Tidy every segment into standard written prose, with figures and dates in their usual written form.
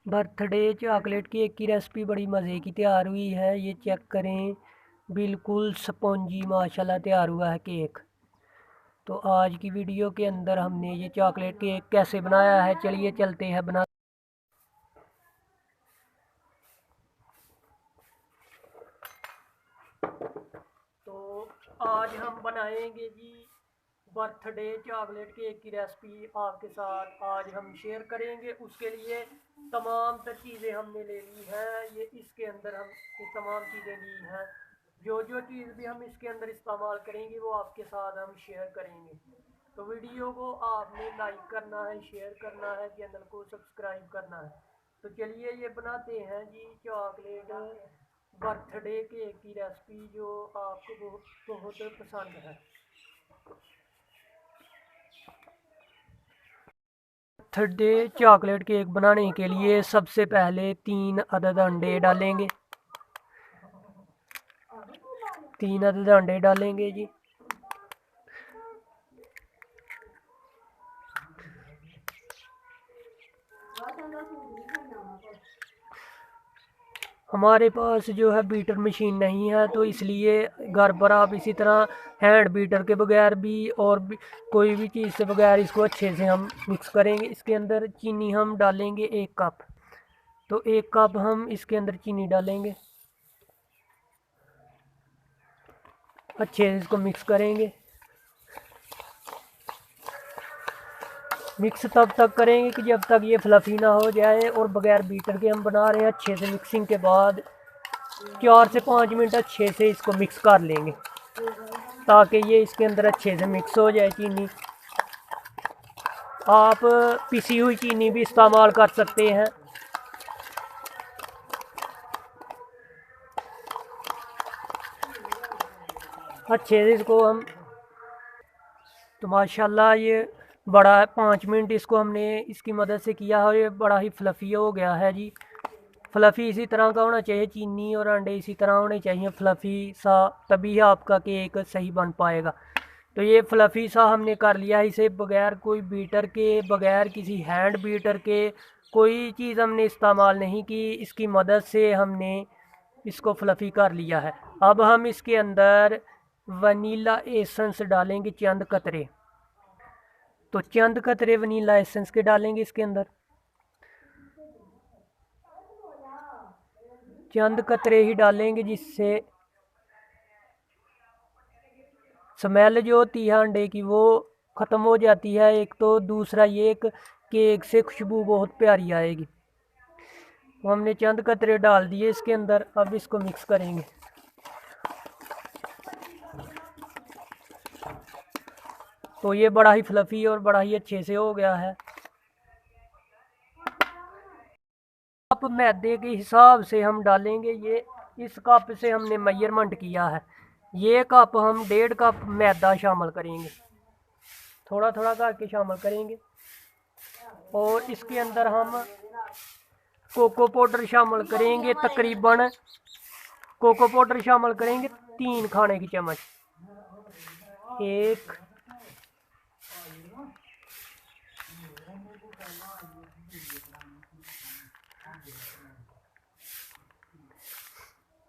Birthday chocolate cake की recipe बड़ी मज़े की तैयार हुई है। ये चेक करें, बिल्कुल स्पॉन्जी माशाल्लाह तैयार हुआ है केक। तो आज की वीडियो के अंदर हमने ये चॉकलेट केक कैसे बनाया है, चलिए चलते हैं बना। तो आज हम बनाएंगे जी बर्थडे चॉकलेट केक की रेसिपी आपके साथ आज हम शेयर करेंगे। उसके लिए तमाम तर चीज़ें हमने ले ली हैं। ये इसके अंदर हम ये तमाम चीज़ें ली हैं। जो जो चीज़ भी हम इसके अंदर इस्तेमाल करेंगे वो आपके साथ हम शेयर करेंगे। तो वीडियो को आपने लाइक करना है, शेयर करना है, चैनल को सब्सक्राइब करना है। तो चलिए ये बनाते हैं जी चॉकलेट बर्थडे केक की रेसिपी जो आपको बहुत बहुत पसंद है। बर्थडे चॉकलेट केक बनाने के लिए सबसे पहले 3 अदद अंडे डालेंगे। 3 अदद अंडे डालेंगे जी। हमारे पास जो है बीटर मशीन नहीं है, तो इसलिए घर पर आप इसी तरह हैंड बीटर के बगैर भी और भी कोई भी चीज़ से बगैर इसको अच्छे से हम मिक्स करेंगे। इसके अंदर चीनी हम डालेंगे 1 कप। तो 1 कप हम इसके अंदर चीनी डालेंगे, अच्छे से इसको मिक्स करेंगे। मिक्स तब तक करेंगे कि जब तक ये फ्लफ़ी ना हो जाए, और बगैर बीटर के हम बना रहे हैं। अच्छे से मिक्सिंग के बाद 4 से 5 मिनट अच्छे से इसको मिक्स कर लेंगे ताकि ये इसके अंदर अच्छे से मिक्स हो जाए चीनी। आप पिसी हुई चीनी भी इस्तेमाल कर सकते हैं। अच्छे से इसको हम तो माशाल्लाह ये बड़ा 5 मिनट इसको हमने इसकी मदद से किया है और ये बड़ा ही फ्लफ़ी हो गया है जी। फ्लफ़ी इसी तरह का होना चाहिए, चीनी और अंडे इसी तरह होने चाहिए फ्लफ़ी सा, तभी आपका केक सही बन पाएगा। तो ये फ्लफ़ी सा हमने कर लिया है। इसे बगैर कोई बीटर के, बगैर किसी हैंड बीटर के कोई चीज़ हमने इस्तेमाल नहीं की, इसकी मदद से हमने इसको फ्लफ़ी कर लिया है। अब हम इसके अंदर वनीला एसेंस डालेंगे, चंद कतरे। तो चंद कतरे वनीला एसेंस के डालेंगे इसके अंदर, चंद कतरे ही डालेंगे, जिससे स्मेल जो होती है अंडे की वो ख़त्म हो जाती है। एक तो दूसरा ये केक से खुशबू बहुत प्यारी आएगी। तो हमने चंद कतरे डाल दिए इसके अंदर। अब इसको मिक्स करेंगे। तो ये बड़ा ही फ्लफ़ी और बड़ा ही अच्छे से हो गया है। कप मैदे के हिसाब से हम डालेंगे। ये इस कप से हमने मेजरमेंट किया है। ये कप हम 1.5 कप मैदा शामिल करेंगे, थोड़ा थोड़ा करके शामिल करेंगे। और इसके अंदर हम कोको पाउडर शामिल करेंगे, तकरीबन कोको पाउडर शामिल करेंगे 3 खाने की चम्मच। एक,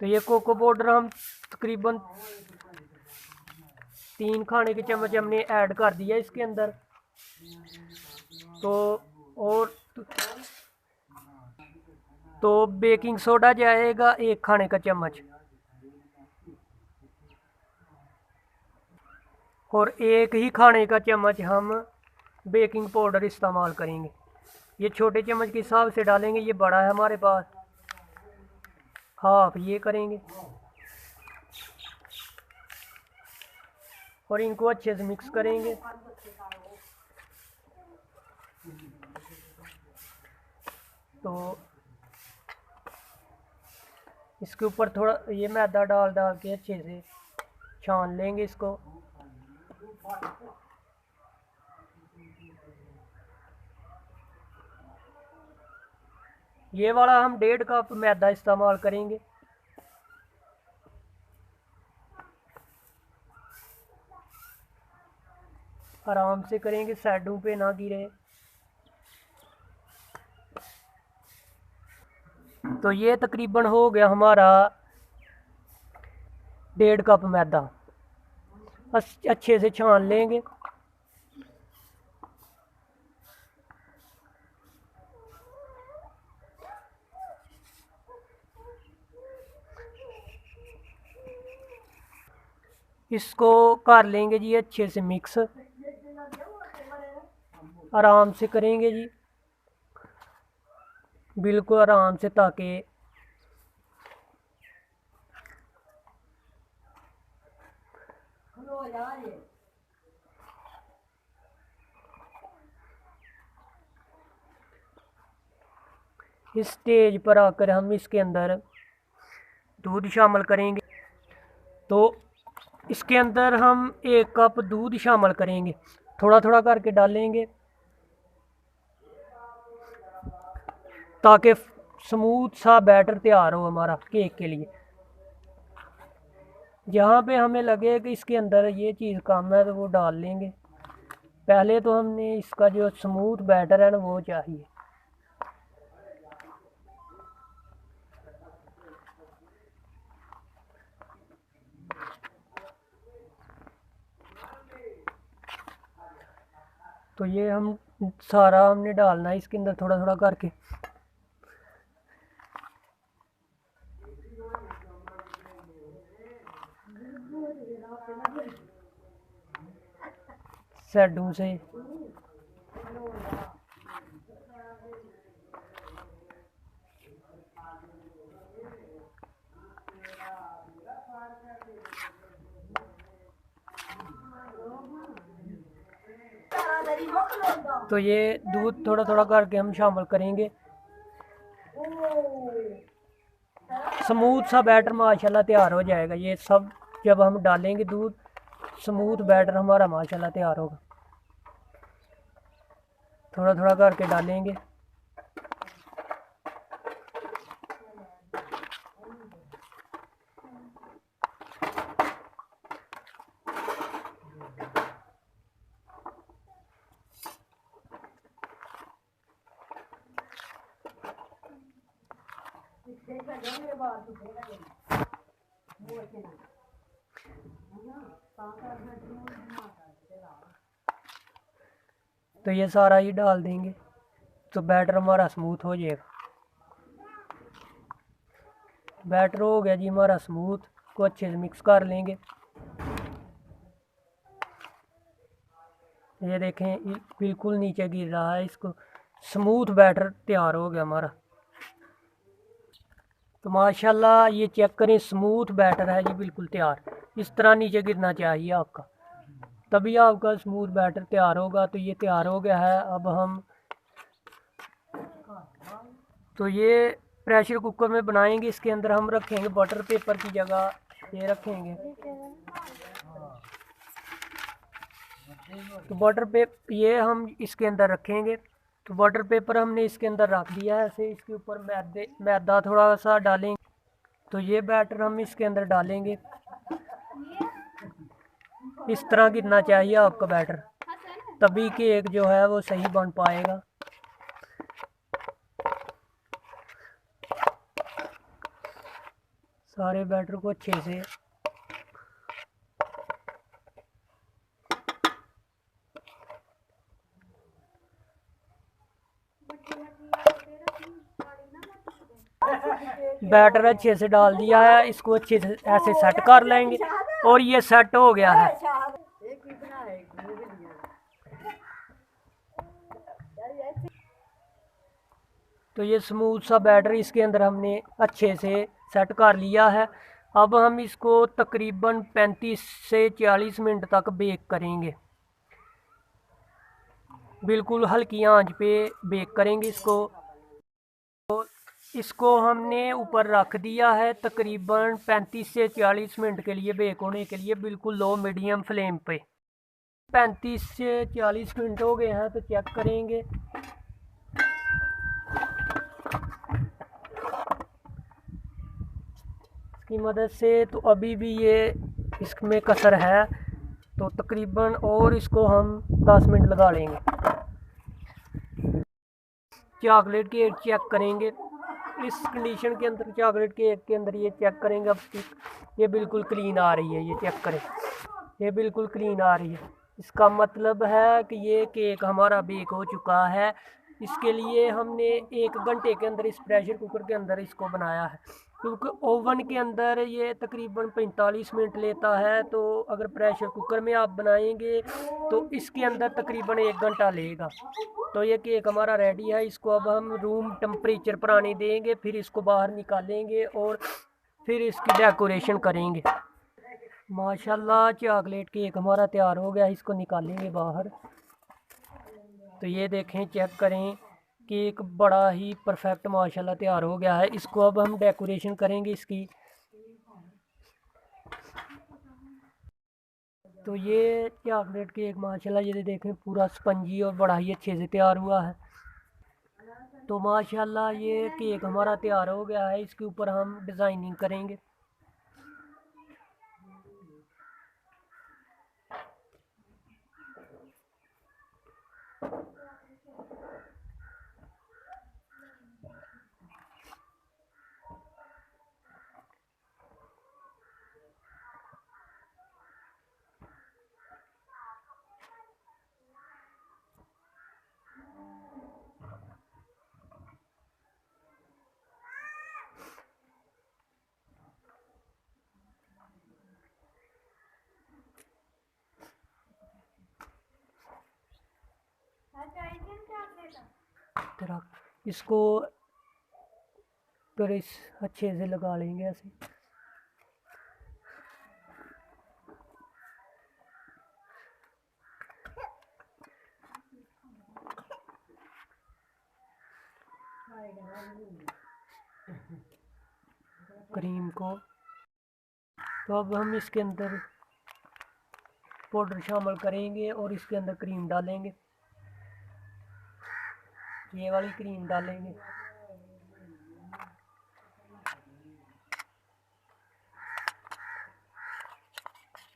तो ये कोको पाउडर हम तकरीबन 3 खाने की चम्मच हमने ऐड कर दिया इसके अंदर। तो और तो बेकिंग सोडा जाएगा 1 खाने का चम्मच, और 1 ही खाने का चम्मच हम बेकिंग पाउडर इस्तेमाल करेंगे। ये छोटे चम्मच के हिसाब से डालेंगे, ये बड़ा है हमारे पास, हाफ ये करेंगे। और इनको अच्छे से मिक्स करेंगे। तो इसके ऊपर थोड़ा ये मैदा डाल डाल के अच्छे से छान लेंगे इसको। ये वाला हम 1.5 कप मैदा इस्तेमाल करेंगे। आराम से करेंगे, साइडों पे ना गिरे। तो ये तकरीबन हो गया हमारा 1.5 कप मैदा। अच्छे से छान लेंगे। इसको कर लेंगे जी अच्छे से मिक्स, आराम से करेंगे जी, बिल्कुल आराम से, ताकि इस स्टेज पर आकर हम इसके अंदर दूध शामिल करेंगे। तो इसके अंदर हम 1 कप दूध शामिल करेंगे, थोड़ा थोड़ा करके डालेंगे ताकि स्मूथ सा बैटर तैयार हो हमारा केक के लिए। जहाँ पे हमें लगे कि इसके अंदर ये चीज़ कम है तो वो डाल लेंगे। पहले तो हमने इसका जो स्मूथ बैटर है ना वो चाहिए। तो ये हम सारा हमने डालना है इसके अंदर थोड़ा थोड़ा करके। साइडों से तो ये दूध थोड़ा थोड़ा करके हम शामिल करेंगे। स्मूथ सा बैटर माशाल्लाह तैयार हो जाएगा। ये सब जब हम डालेंगे दूध, स्मूथ बैटर हमारा माशाल्लाह तैयार होगा। थोड़ा थोड़ा करके डालेंगे। तो ये सारा ही डाल देंगे तो बैटर हमारा स्मूथ हो जाएगा। बैटर हो गया जी हमारा स्मूथ, को अच्छे से मिक्स कर लेंगे। ये देखें बिल्कुल नीचे गिर रहा है, इसको स्मूथ बैटर तैयार हो गया हमारा। तो माशाल्लाह ये चेक करें, स्मूथ बैटर है जी, बिल्कुल तैयार। इस तरह नीचे गिरना चाहिए आपका, तभी आपका स्मूथ बैटर तैयार होगा। तो ये तैयार हो गया है। अब हम तो ये प्रेशर कुकर में बनाएंगे। इसके अंदर हम रखेंगे बटर पेपर की जगह ये रखेंगे। तो बटर पेपर ये हम इसके अंदर रखेंगे। तो बटर पेपर हमने इसके अंदर रख दिया है ऐसे। इसके ऊपर मैदा थोड़ा सा डालेंगे। तो ये बैटर हम इसके अंदर डालेंगे। इस तरह गिरना चाहिए आपका बैटर, तभी केक जो है वो सही बन पाएगा। सारे बैटर को अच्छे से बैटर अच्छे से डाल दिया है। इसको अच्छे से ऐसे सेट कर लेंगे और ये सेट हो गया है। तो ये स्मूथ सा बैटर इसके अंदर हमने अच्छे से सेट कर लिया है। अब हम इसको तकरीबन 35 से 40 मिनट तक बेक करेंगे। बिल्कुल हल्की आंच पे बेक करेंगे इसको। तो इसको हमने ऊपर रख दिया है तकरीबन 35 से 40 मिनट के लिए बेक होने के लिए, बिल्कुल लो मीडियम फ्लेम पे। 35 से 40 मिनट हो गए हैं तो चेक करेंगे। की मदद से तो अभी भी ये इसमें कसर है, तो तकरीबन और इसको हम 10 मिनट लगा लेंगे। चॉकलेट केक चेक करेंगे। इस कंडीशन के अंदर चॉकलेट केक के अंदर ये चेक करेंगे अब स्टिक, ये बिल्कुल क्लीन आ रही है, ये चेक करें, ये बिल्कुल क्लीन आ रही है। इसका मतलब है कि ये केक हमारा बेक हो चुका है। इसके लिए हमने 1 घंटे के अंदर इस प्रेशर कुकर के अंदर इसको बनाया है, क्योंकि ओवन के अंदर ये तकरीबन 45 मिनट लेता है, तो अगर प्रेशर कुकर में आप बनाएंगे तो इसके अंदर तकरीबन 1 घंटा लेगा। तो ये केक हमारा रेडी है। इसको अब हम रूम टेम्परेचर पर आने देंगे, फिर इसको बाहर निकालेंगे और फिर इसकी डेकोरेशन करेंगे। माशाल्लाह चॉकलेट केक हमारा तैयार हो गया, इसको निकालेंगे बाहर। तो ये देखें, चेक करें, केक बड़ा ही परफेक्ट माशाल्लाह तैयार हो गया है। इसको अब हम डेकोरेशन करेंगे इसकी। तो ये चॉकलेट केक माशाल्लाह ये देखें पूरा स्पंजी और बड़ा ही अच्छे से तैयार हुआ है। तो माशाल्लाह ये केक हमारा तैयार हो गया है। इसके ऊपर हम डिज़ाइनिंग करेंगे। तरह इसको फिर इस अच्छे से लगा लेंगे ऐसे। क्रीम को तो अब हम इसके अंदर पाउडर शामिल करेंगे और इसके अंदर क्रीम डालेंगे, ये वाली क्रीम डालेंगे।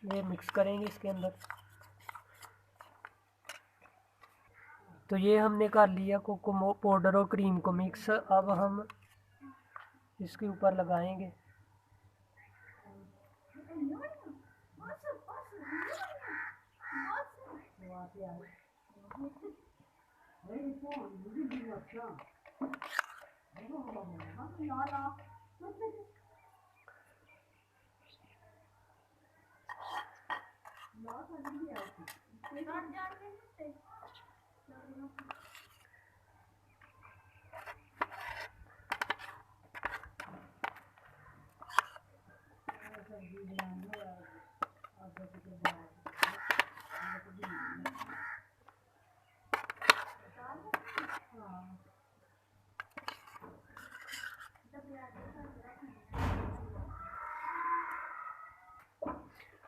ये मिक्स करेंगे इसके अंदर। तो ये हमने कर लिया कोको पाउडर और क्रीम को मिक्स। अब हम इसके ऊपर लगाएंगे।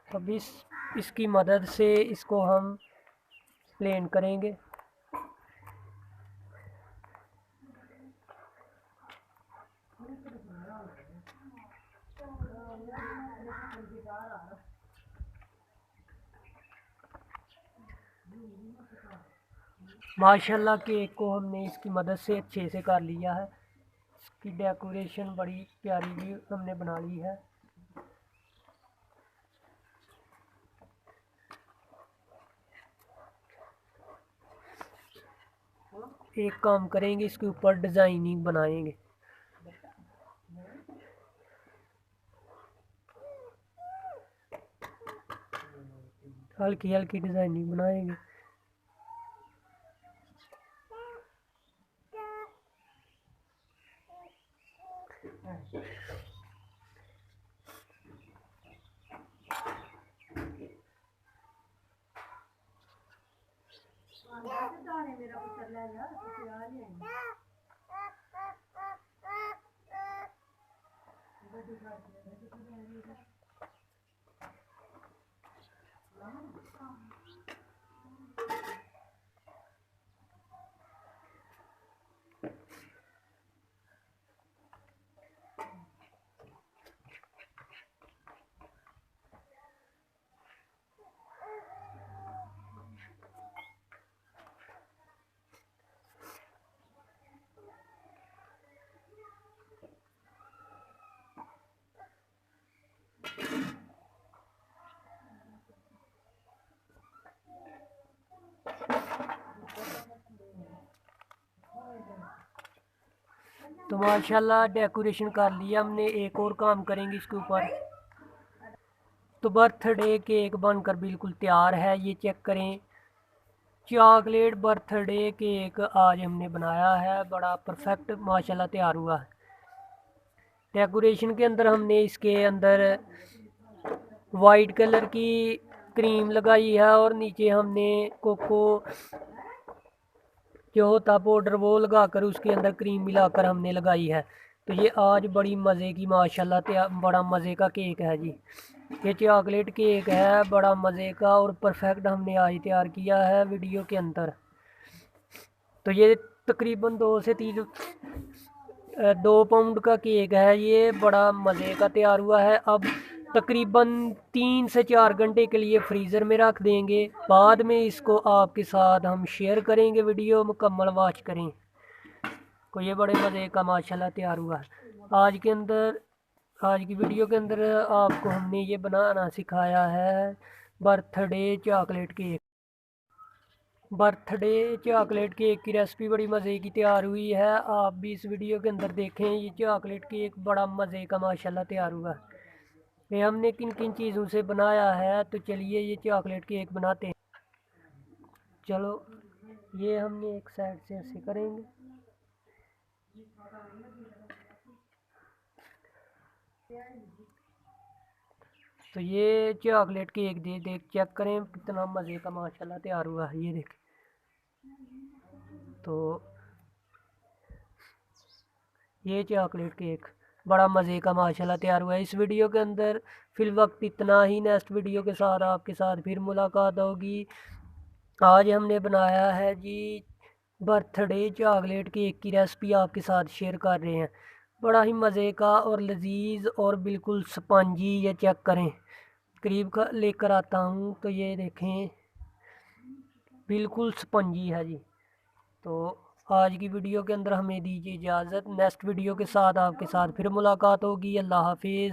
अब इसकी मदद से इसको हम प्लेन करेंगे। माशाल्लाह केक को हमने इसकी मदद से अच्छे से कर लिया है। इसकी डेकोरेशन बड़ी प्यारी भी हमने बना ली है। एक काम करेंगे, इसके ऊपर डिज़ाइनिंग बनाएंगे। हल्की हल्की डिज़ाइनिंग बनाएंगे। तो माशाल्लाह डेकोरेशन कर लिया हमने, एक और काम करेंगे इसके ऊपर। तो बर्थडे केक बनकर बिल्कुल तैयार है, ये चेक करें। चॉकलेट बर्थडे केक आज हमने बनाया है, बड़ा परफेक्ट माशाल्लाह तैयार हुआ है। डेकोरेशन के अंदर हमने इसके अंदर वाइट कलर की क्रीम लगाई है और नीचे हमने कोको जो होता पाउडर वो लगाकर उसके अंदर क्रीम मिलाकर हमने लगाई है। तो ये आज बड़ी मज़े की माशाल्लाह बड़ा मज़े का केक है जी। ये चॉकलेट केक है, बड़ा मज़े का और परफेक्ट हमने आज तैयार किया है वीडियो के अंदर। तो ये तकरीबन 2 पाउंड का केक है, ये बड़ा मज़े का तैयार हुआ है। अब तकरीबन 3 से 4 घंटे के लिए फ्रीज़र में रख देंगे, बाद में इसको आपके साथ हम शेयर करेंगे, वीडियो मुकम्मल वॉच करें। तो ये बड़े मज़े का माशाल्लाह तैयार हुआ है। आज की वीडियो के अंदर आपको हमने ये बनाना सिखाया है birthday chocolate cake. Birthday chocolate cake की रेसिपी बड़ी मज़े की तैयार हुई है, आप भी इस वीडियो के अंदर देखें। ये चॉकलेट केक बड़ा मज़े का माशाल्लाह तैयार हुआ है। ये हमने किन किन चीज़ों से बनाया है, तो चलिए ये चॉकलेट केक बनाते हैं। चलो ये हमने एक साइड से ऐसे करेंगे। तो ये चॉकलेट केक देख चेक करें कितना मज़े का माशाल्लाह तैयार हुआ है, ये देख। तो ये चॉकलेट केक बड़ा मज़े का माशाल्लाह तैयार हुआ है। इस वीडियो के अंदर फिल वक्त इतना ही, नेक्स्ट वीडियो के साथ आपके साथ फिर मुलाकात होगी। आज हमने बनाया है जी बर्थडे चॉकलेट केक की रेसिपी आपके साथ शेयर कर रहे हैं, बड़ा ही मज़े का और लजीज और बिल्कुल स्पंजी। ये चेक करें, करीब का लेकर आता हूँ तो ये देखें बिल्कुल स्पंजी है जी। तो आज की वीडियो के अंदर हमें दीजिए इजाज़त, नेक्स्ट वीडियो के साथ आपके साथ फिर मुलाकात होगी। अल्लाह हाफिज़।